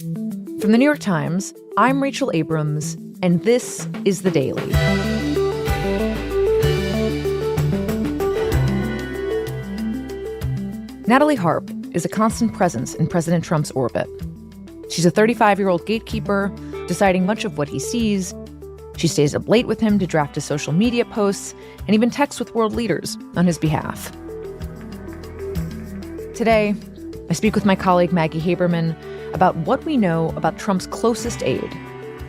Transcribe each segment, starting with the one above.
From the New York Times, I'm Rachel Abrams, and this is The Daily. Natalie Harp is a constant presence in President Trump's orbit. She's a 35-year-old gatekeeper, deciding much of what he sees. She stays up late with him to draft his social media posts and even texts with world leaders on his behalf. Today, I speak with my colleague Maggie Haberman about what we know about Trump's closest aide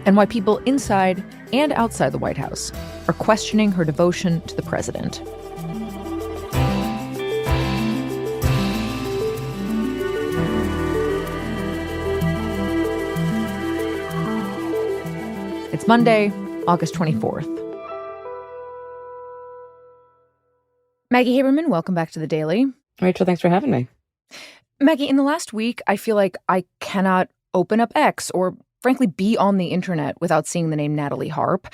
and why people inside and outside the White House are questioning her devotion to the president. It's Monday, August 24th. Maggie Haberman, welcome back to The Daily. Rachel, thanks for having me. Maggie, in the last week, I feel like I cannot open up X or, frankly, be on the internet without seeing the name Natalie Harp.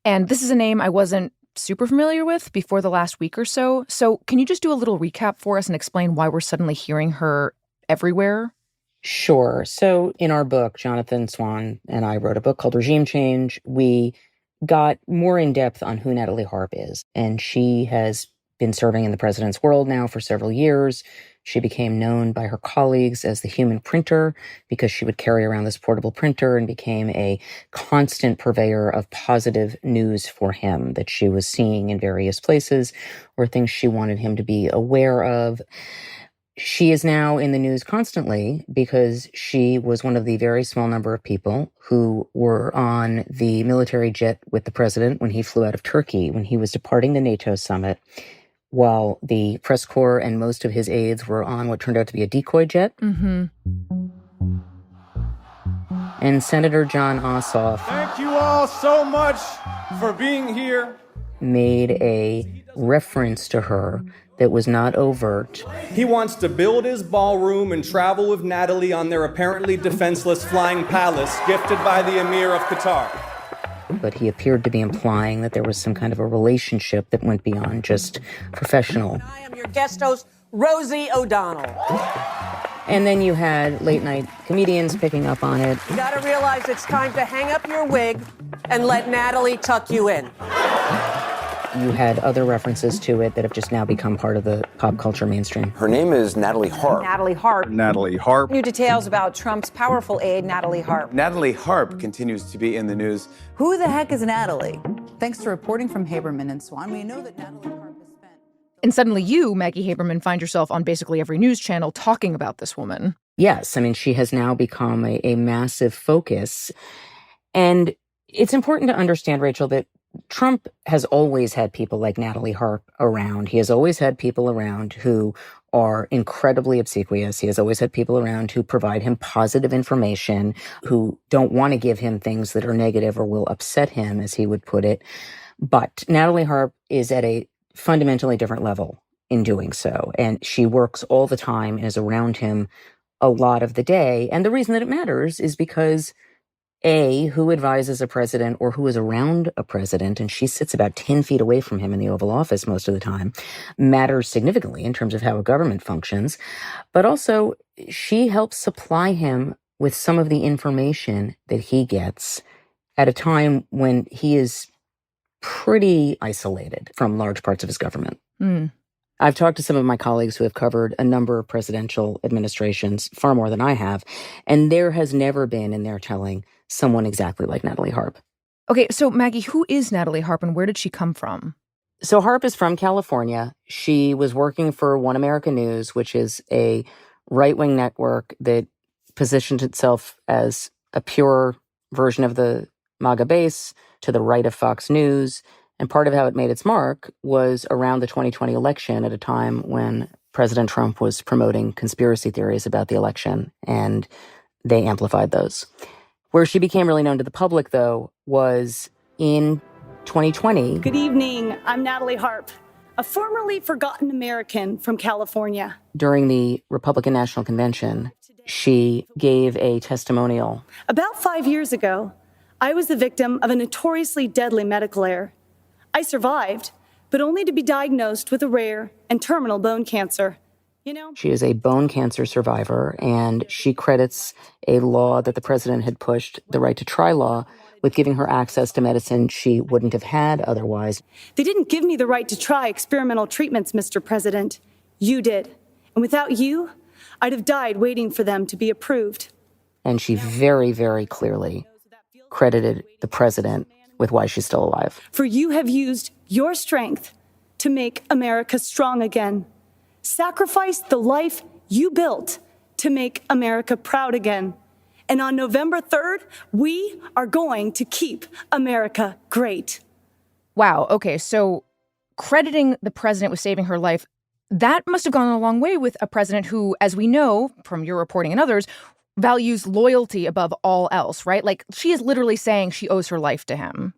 And this is a name I wasn't super familiar with before the last week or so. So can you just do a little recap for us and explain why we're suddenly hearing her everywhere? Sure. So in our book, Jonathan Swan and I wrote a book called Regime Change. We got more in depth on who Natalie Harp is. And she has been serving in the president's world now for several years. She became known by her colleagues as the human printer because she would carry around this portable printer and became a constant purveyor of positive news for him that she was seeing in various places or things she wanted him to be aware of. She is now in the news constantly because she was one of the very small number of people who were on the military jet with the president when he flew out of Turkey, when he was departing the NATO summit, while the press corps and most of his aides were on what turned out to be a decoy jet. Mm-hmm. And Senator John Ossoff, thank you all so much for being here, made a reference to her that was not overt. He wants to build his ballroom and travel with Natalie on their apparently defenseless flying palace gifted by the Emir of Qatar. But he appeared to be implying that there was some kind of a relationship that went beyond just professional. I am your guest host, Rosie O'Donnell. And then you had late-night comedians picking up on it. You gotta realize it's time to hang up your wig and let Natalie tuck you in. You had other references to it that have just now become part of the pop culture mainstream. Her name is Natalie Harp. Natalie Harp. Natalie Harp. New details about Trump's powerful aide, Natalie Harp. Natalie Harp continues to be in the news. Who the heck is Natalie? Thanks to reporting from Haberman and Swan, we know that Natalie Harp has spent... And suddenly you, Maggie Haberman, find yourself on basically every news channel talking about this woman. Yes, I mean, she has now become a massive focus. And it's important to understand, Rachel, that Trump has always had people like Natalie Harp around. He has always had people around who are incredibly obsequious. He has always had people around who provide him positive information, who don't want to give him things that are negative or will upset him, as he would put it. But Natalie Harp is at a fundamentally different level in doing so. And she works all the time and is around him a lot of the day. And the reason that it matters is because who advises a president or who is around a president, and she sits about 10 feet away from him in the Oval Office most of the time, matters significantly in terms of how a government functions. But also, she helps supply him with some of the information that he gets at a time when he is pretty isolated from large parts of his government. Mm. I've talked to some of my colleagues who have covered a number of presidential administrations, far more than I have, and there has never been, in their telling, someone exactly like Natalie Harp. Okay, so Maggie, who is Natalie Harp and where did she come from? So Harp is from California. She was working for One America News, which is a right-wing network that positioned itself as a pure version of the MAGA base to the right of Fox News. And part of how it made its mark was around the 2020 election at a time when President Trump was promoting conspiracy theories about the election, and they amplified those. Where she became really known to the public, though, was in 2020. Good evening. I'm Natalie Harp, a formerly forgotten American from California. During the Republican National Convention, she gave a testimonial. About 5 years ago, I was the victim of a notoriously deadly medical error. I survived, but only to be diagnosed with a rare and terminal bone cancer. She is a bone cancer survivor, and she credits a law that the president had pushed, the right to try law, with giving her access to medicine she wouldn't have had otherwise. They didn't give me the right to try experimental treatments, Mr. President. You did. And without you, I'd have died waiting for them to be approved. And she very, very clearly credited the president with why she's still alive. For you have used your strength to make America strong again. Sacrificed the life you built to make America proud again. And on November 3rd, we are going to keep America great. Wow. Okay. So crediting the president with saving her life, that must have gone a long way with a president who, as we know from your reporting and others, values loyalty above all else, right? Like, she is literally saying she owes her life to him.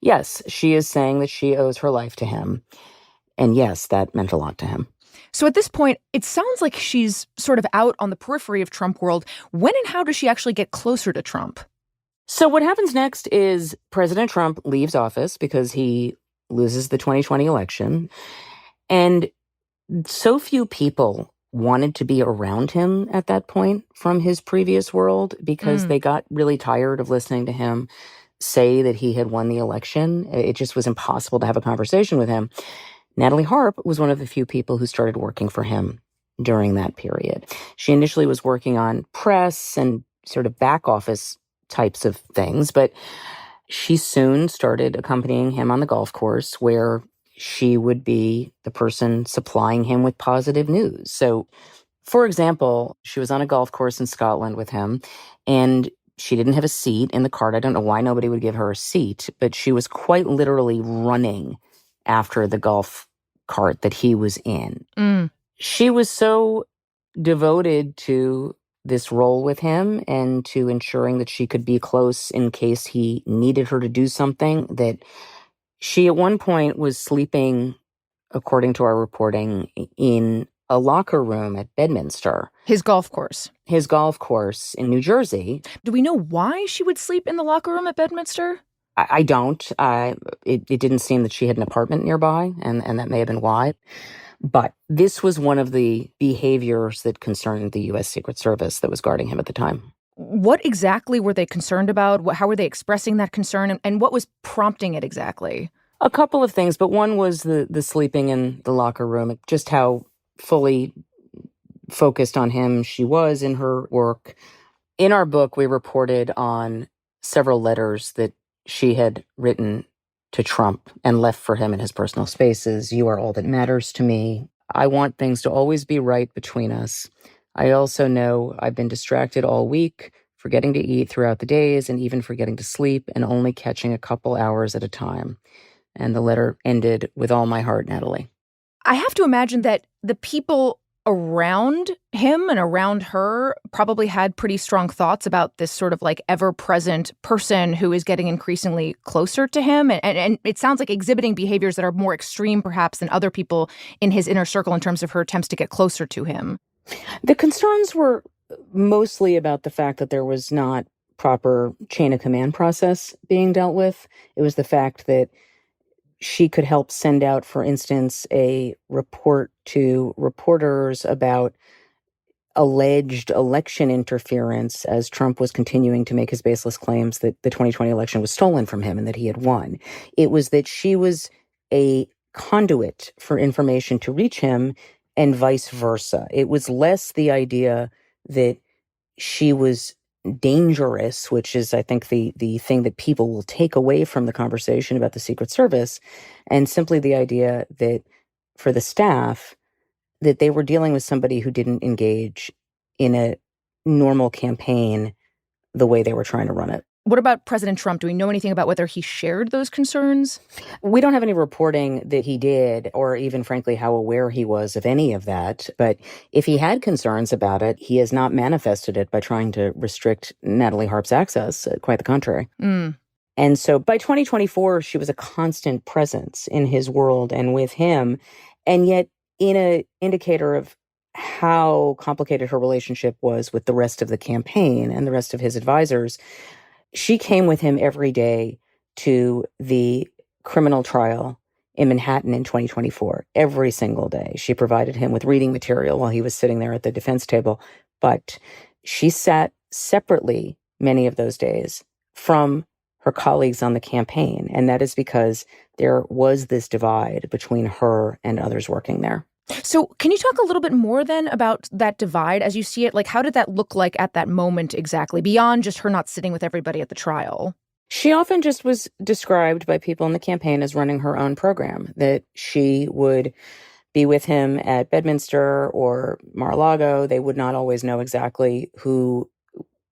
Yes, she is saying that she owes her life to him. And yes, that meant a lot to him. So at this point, it sounds like she's sort of out on the periphery of Trump world. When and how does she actually get closer to Trump? So what happens next is President Trump leaves office because he loses the 2020 election. And so few people wanted to be around him at that point from his previous world because they got really tired of listening to him say that he had won the election. It just was impossible to have a conversation with him. Natalie Harp was one of the few people who started working for him during that period. She initially was working on press and sort of back office types of things, but she soon started accompanying him on the golf course where she would be the person supplying him with positive news. So, for example, she was on a golf course in Scotland with him, and she didn't have a seat in the cart. I don't know why nobody would give her a seat, but she was quite literally running after the golf cart that he was in. She was so devoted to this role with him and to ensuring that she could be close in case he needed her to do something that she at one point was sleeping, according to our reporting, in a locker room at Bedminster. His golf course. His golf course in New Jersey. Do we know why she would sleep in the locker room at Bedminster? I don't. It didn't seem that she had an apartment nearby, and that may have been why. But this was one of the behaviors that concerned the U.S. Secret Service that was guarding him at the time. What exactly were they concerned about? How were they expressing that concern? And what was prompting it exactly? A couple of things, but one was the sleeping in the locker room, just how fully focused on him she was in her work. In our book, we reported on several letters that she had written to Trump and left for him in his personal spaces. You are all that matters to me. I want things to always be right between us. I also know I've been distracted all week, forgetting to eat throughout the days and even forgetting to sleep and only catching a couple hours at a time. And the letter ended with all my heart, Natalie. I have to imagine that the people around him and around her probably had pretty strong thoughts about this sort of like ever-present person who is getting increasingly closer to him. And it sounds like exhibiting behaviors that are more extreme perhaps than other people in his inner circle in terms of her attempts to get closer to him. The concerns were mostly about the fact that there was not proper chain of command process being dealt with. It was the fact that she could help send out, for instance, a report to reporters about alleged election interference as Trump was continuing to make his baseless claims that the 2020 election was stolen from him and that he had won. It was that she was a conduit for information to reach him and vice versa. It was less the idea that she was dangerous, which is, I think, the thing that people will take away from the conversation about the Secret Service, and simply the idea that for the staff, that they were dealing with somebody who didn't engage in a normal campaign the way they were trying to run it. What about President Trump? Do we know anything about whether he shared those concerns? We don't have any reporting that he did, or even, frankly, how aware he was of any of that. But if he had concerns about it, he has not manifested it by trying to restrict Natalie Harp's access. Quite the contrary. And so by 2024, she was a constant presence in his world and with him. And yet, in an indicator of how complicated her relationship was with the rest of the campaign and the rest of his advisors, she came with him every day to the criminal trial in Manhattan in 2024, every single day. She provided him with reading material while he was sitting there at the defense table. But she sat separately many of those days from her colleagues on the campaign. And that is because there was this divide between her and others working there. So can you talk a little bit more then about that divide as you see it? Like, how did that look like at that moment exactly, beyond just her not sitting with everybody at the trial? She often just was described by people in the campaign as running her own program, that she would be with him at Bedminster or Mar-a-Lago. They would not always know exactly who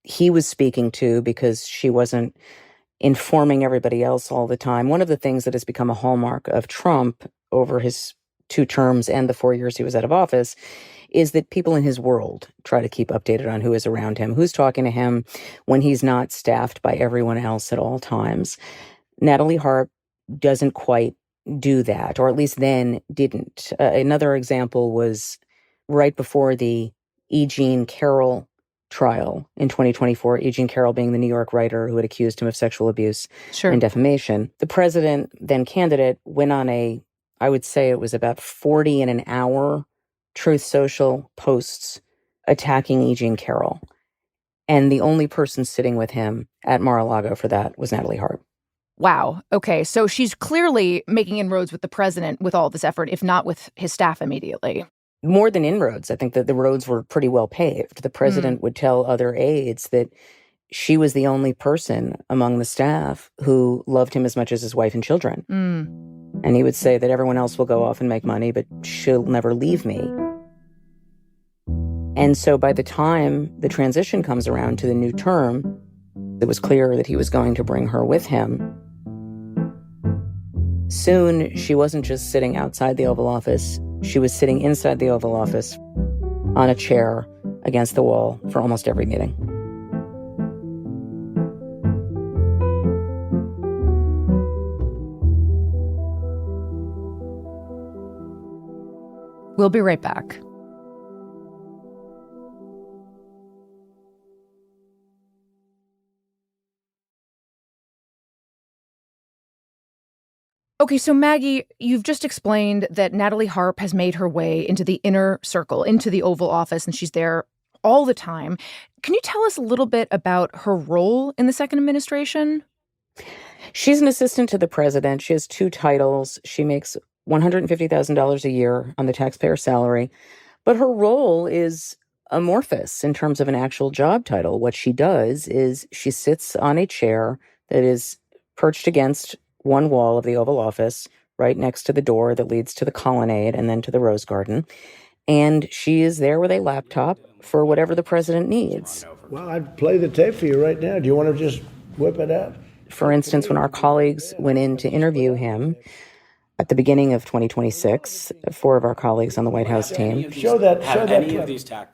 he was speaking to because she wasn't informing everybody else all the time. One of the things that has become a hallmark of Trump over his 2 terms and the 4 years he was out of office is that people in his world try to keep updated on who is around him, who's talking to him when he's not staffed by everyone else at all times. Natalie Harp doesn't quite do that, or at least then didn't. Another example was right before the E. Jean Carroll trial in 2024, E. Jean Carroll being the New York writer who had accused him of sexual abuse and defamation. The president, then candidate, went on I would say it was about 40 in an hour Truth Social posts attacking E. Jean Carroll. And the only person sitting with him at Mar-a-Lago for that was Natalie Harp. Wow. Okay. So she's clearly making inroads with the president with all this effort, if not with his staff immediately. More than inroads, I think that the roads were pretty well paved. The president would tell other aides that she was the only person among the staff who loved him as much as his wife and children. And he would say that everyone else will go off and make money, but she'll never leave me. And so by the time the transition comes around to the new term, it was clear that he was going to bring her with him. Soon, she wasn't just sitting outside the Oval Office. She was sitting inside the Oval Office on a chair against the wall for almost every meeting. We'll be right back. Okay, so Maggie, you've just explained that Natalie Harp has made her way into the inner circle, into the Oval Office, and she's there all the time. Can you tell us a little bit about her role in the second administration? She's an assistant to the president. She has 2 titles. She makes $150,000 a year on the taxpayer salary. But her role is amorphous in terms of an actual job title. What she does is she sits on a chair that is perched against one wall of the Oval Office, right next to the door that leads to the colonnade and then to the Rose Garden. And she is there with a laptop for whatever the president needs. Well, I'd play the tape for you right now. Do you want to just whip it out? For instance, when our colleagues went in to interview him at the beginning of 2026, 4 of our colleagues on the White House team, Show that.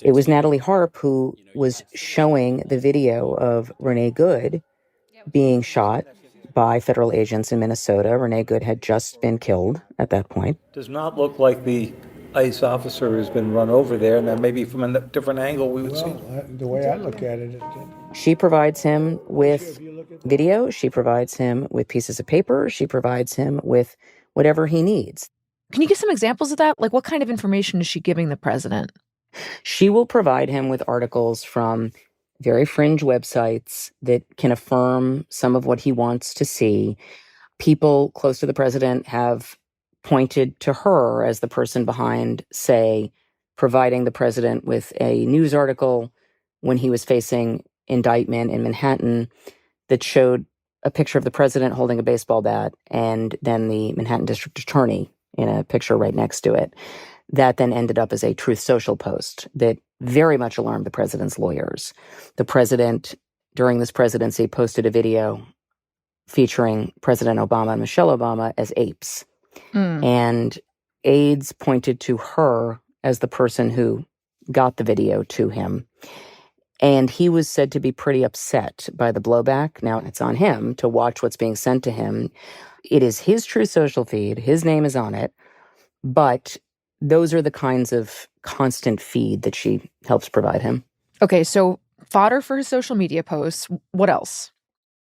it was Natalie Harp who was showing the video of Renee Good being shot by federal agents in Minnesota. Renee Good had just been killed at that point. Does not look like the ICE officer has been run over there, and that maybe from a different angle we would see. The way I look at it. She provides him with video. She provides him with pieces of paper. She provides him with whatever he needs. Can you give some examples of that? Like, what kind of information is she giving the president? She will provide him with articles from very fringe websites that can affirm some of what he wants to see. People close to the president have pointed to her as the person behind, say, providing the president with a news article when he was facing indictment in Manhattan that showed a picture of the president holding a baseball bat and then the Manhattan district attorney in a picture right next to it. That then ended up as a Truth Social post that very much alarmed the president's lawyers. The president, during this presidency, posted a video featuring President Obama and Michelle Obama as apes. And aides pointed to her as the person who got the video to him. And he was said to be pretty upset by the blowback. Now it's on him to watch what's being sent to him. It is his Truth Social feed. His name is on it. But those are the kinds of constant feed that she helps provide him. Okay, so fodder for his social media posts. What else?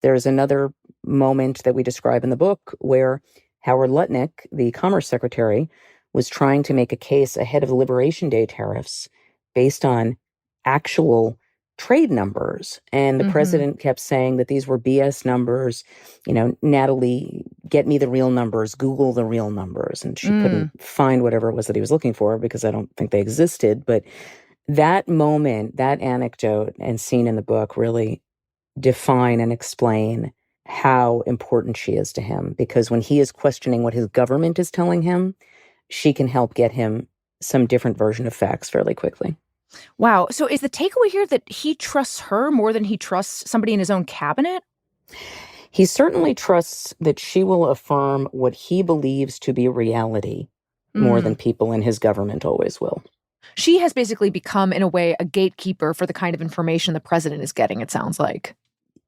There's another moment that we describe in the book where Howard Lutnick, the Commerce Secretary, was trying to make a case ahead of the Liberation Day tariffs based on actual trade numbers. And the president kept saying that these were BS numbers. Natalie, get me the real numbers, Google the real numbers. And she couldn't find whatever it was that he was looking for because I don't think they existed. But that moment, that anecdote and scene in the book really define and explain how important she is to him. Because when he is questioning what his government is telling him, she can help get him some different version of facts fairly quickly. Wow. So is the takeaway here that he trusts her more than he trusts somebody in his own cabinet? He certainly trusts that she will affirm what he believes to be reality more than people in his government always will. She has basically become, in a way, a gatekeeper for the kind of information the president is getting, it sounds like.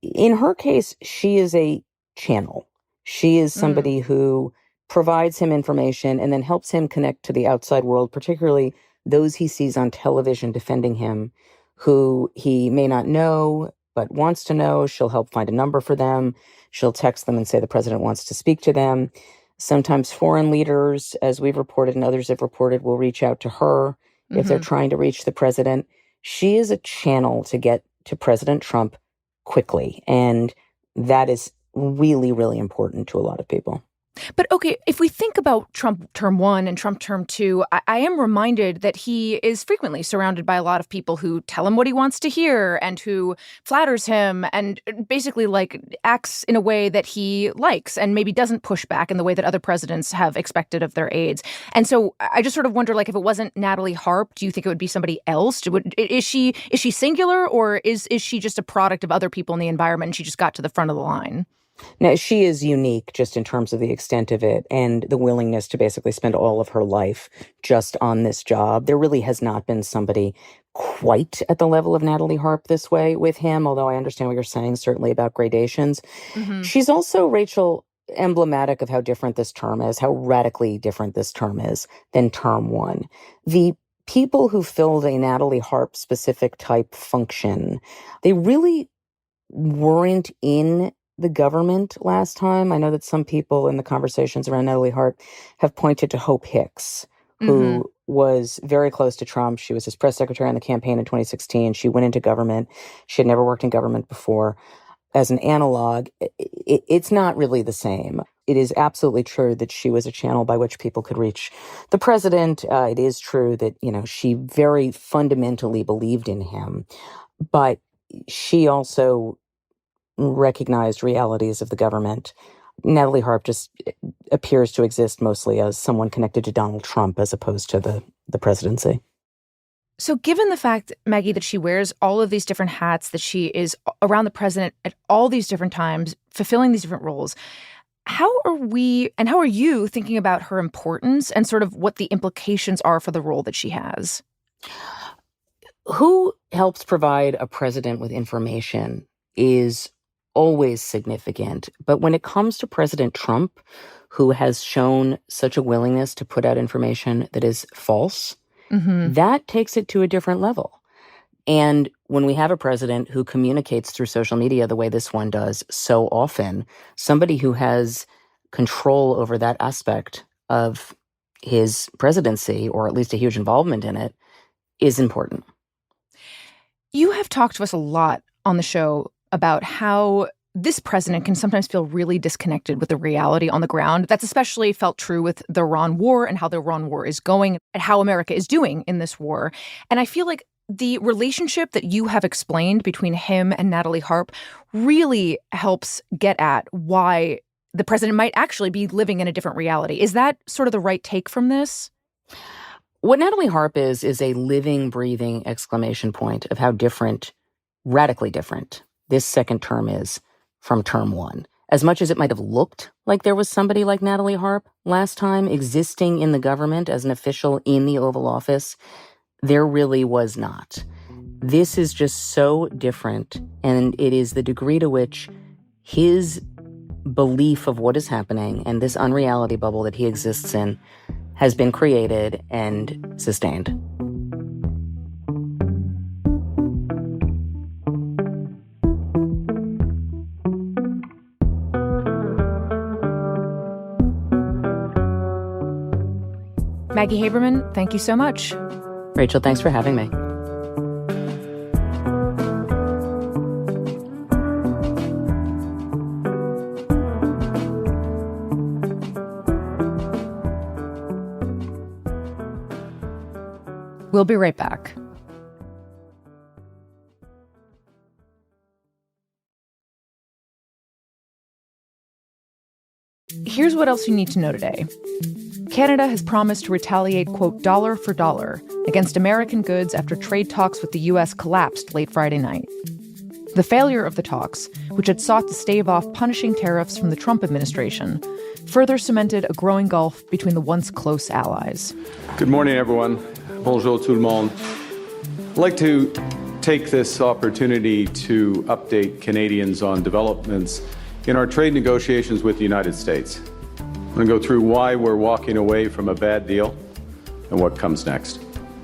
In her case, she is a channel. She is somebody who provides him information and then helps him connect to the outside world, particularly those he sees on television defending him, who he may not know but wants to know. She'll help find a number for them. She'll text them and say the president wants to speak to them. Sometimes foreign leaders, as we've reported and others have reported, will reach out to her if they're trying to reach the president. She is a channel to get to President Trump quickly. And that is really, really important to a lot of people. But okay, if we think about Trump term 1 and Trump term 2, I am reminded that he is frequently surrounded by a lot of people who tell him what he wants to hear and who flatters him and basically acts in a way that he likes and maybe doesn't push back in the way that other presidents have expected of their aides. And so I just sort of wonder, if it wasn't Natalie Harp, do you think it would be somebody else? Is she singular, or is she just a product of other people in the environment and she just got to the front of the line? Now, she is unique just in terms of the extent of it and the willingness to basically spend all of her life just on this job. There really has not been somebody quite at the level of Natalie Harp this way with him, although I understand what you're saying, certainly about gradations. She's also, Rachel, emblematic of how different this term is, how radically different this term is than term 1. The people who filled a Natalie Harp specific type function, they really weren't in the government last time. I know that some people in the conversations around Natalie Harp have pointed to Hope Hicks, who was very close to Trump. She was his press secretary on the campaign in 2016. She went into government. She had never worked in government before. As an analog, it's not really the same. It is absolutely true that she was a channel by which people could reach the president. It is true that, she very fundamentally believed in him, but she also recognized realities of the government. Natalie Harp just appears to exist mostly as someone connected to Donald Trump as opposed to the presidency. So given the fact, Maggie, that she wears all of these different hats, that she is around the president at all these different times, fulfilling these different roles, how are you thinking about her importance and sort of what the implications are for the role that she has? Who helps provide a president with information is always significant. But when it comes to President Trump, who has shown such a willingness to put out information that is false, that takes it to a different level. And when we have a president who communicates through social media the way this one does so often, somebody who has control over that aspect of his presidency, or at least a huge involvement in it, is important. You have talked to us a lot on the show about how this president can sometimes feel really disconnected with the reality on the ground. That's especially felt true with the Iran war and how the Iran war is going and how America is doing in this war. And I feel like the relationship that you have explained between him and Natalie Harp really helps get at why the president might actually be living in a different reality. Is that sort of the right take from this? What Natalie Harp is a living, breathing exclamation point of how different, radically different, this second term is from term 1. As much as it might have looked like there was somebody like Natalie Harp last time existing in the government as an official in the Oval Office, there really was not. This is just so different, and it is the degree to which his belief of what is happening and this unreality bubble that he exists in has been created and sustained. Maggie Haberman, thank you so much. Rachel, thanks for having me. We'll be right back. Here's what else you need to know today. Canada has promised to retaliate, quote, dollar for dollar against American goods after trade talks with the U.S. collapsed late Friday night. The failure of the talks, which had sought to stave off punishing tariffs from the Trump administration, further cemented a growing gulf between the once close allies. Good morning, everyone. Bonjour tout le monde. I'd like to take this opportunity to update Canadians on developments in our trade negotiations with the United States. I'm going to go through why we're walking away from a bad deal and what comes next.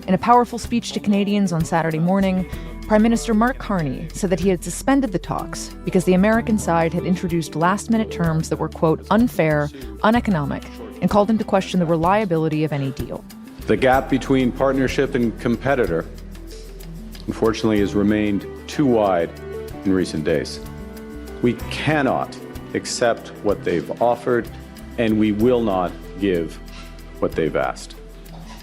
In a powerful speech to Canadians on Saturday morning, Prime Minister Mark Carney said that he had suspended the talks because the American side had introduced last-minute terms that were, quote, unfair, uneconomic, and called into question the reliability of any deal. The gap between partnership and competitor, unfortunately, has remained too wide in recent days. We cannot accept what they've offered, and we will not give what they've asked.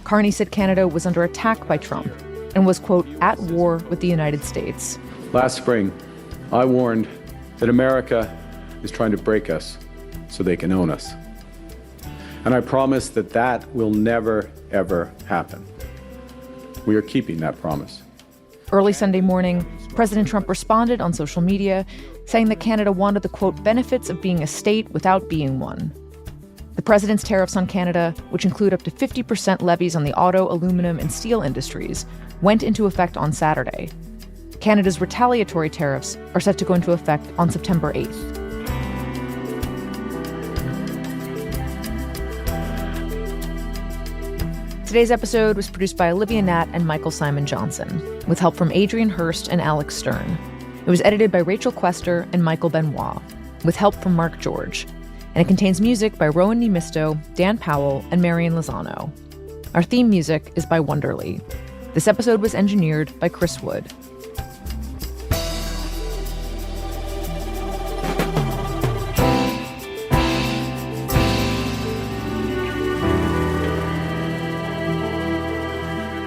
Carney said Canada was under attack by Trump and was, quote, at war with the United States. Last spring, I warned that America is trying to break us so they can own us. And I promise that that will never, ever happen. We are keeping that promise. Early Sunday morning, President Trump responded on social media, saying that Canada wanted the, quote, benefits of being a state without being one. The president's tariffs on Canada, which include up to 50% levies on the auto, aluminum, and steel industries, went into effect on Saturday. Canada's retaliatory tariffs are set to go into effect on September 8th. Today's episode was produced by Olivia Nat and Michael Simon Johnson, with help from Adrian Hurst and Alex Stern. It was edited by Rachel Quester and Michael Benoit, with help from Mark George. And it contains music by Rowan Nemisto, Dan Powell, and Marian Lozano. Our theme music is by Wonderly. This episode was engineered by Chris Wood.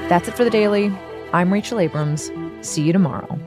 That's it for The Daily. I'm Rachel Abrams. See you tomorrow.